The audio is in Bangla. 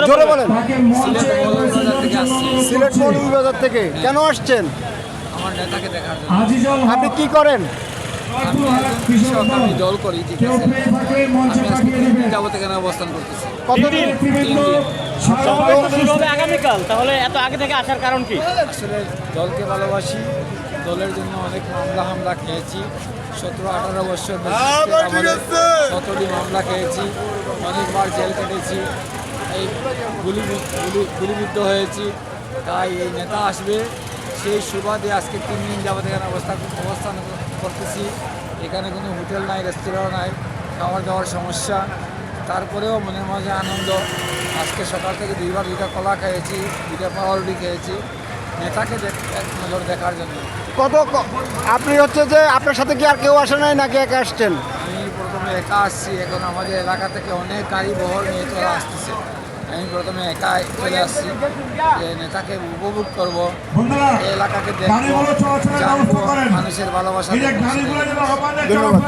জোরে বলেন। সিলেট মৌলভীবাজার থেকে সিলেট মৌলভীবাজার থেকে আসছি। কেন আসছেন? আমার নেতাকে দেখার জন্য। আপনি কি করেন? আমি একজন কৃষক, আমি দল করি, ঠিক আছে। আমি আজকে 3 দিন যাবত এখানে অবস্থান করতেছি। কতদিন? 3 দিন। শুরু হবে আগামীকাল, তাহলে এত আগে থেকে আসার কারণ কি? আসলে দলকে ভালোবাসি, দলের জন্য অনেক মামলা হামলা খেয়েছি। 17-18 বছর 17টি মামলা খেয়েছি, অনেকবার জেল কেটেছি, এই গুলিবিদ্ধ হয়েছি। তাই এই নেতা আসবে, সেই সুবাদে আজকে 3 দিন যাবত এখানে অবস্থান করতেছি। এখানে কোনো হোটেল নাই, রেস্তোরাঁ নাই, খাওয়ার দাওয়ার সমস্যা। তারপরেও মনের মাঝে আনন্দ। আজকে সকাল থেকে 2টা কলা খেয়েছি, 2টা পাউরুটি খেয়েছি, নেতাকে এক নজর দেখার জন্য। আপনি হচ্ছে যে আপনার সাথে কি আর কেউ আসে নাই নাকি একা আসছেন? আমি প্রথমে একা আসছি, এখন আমাদের এলাকা থেকে অনেক গাড়ি বহর নিয়ে চলে আসতেছে। আমি প্রথমে একা চলে আসছি, যে নেতাকে উপভোগ করবো, এই এলাকাকে দেখবো, জানবো, মানুষের ভালোবাসা দেখবো। ধন্যবাদ।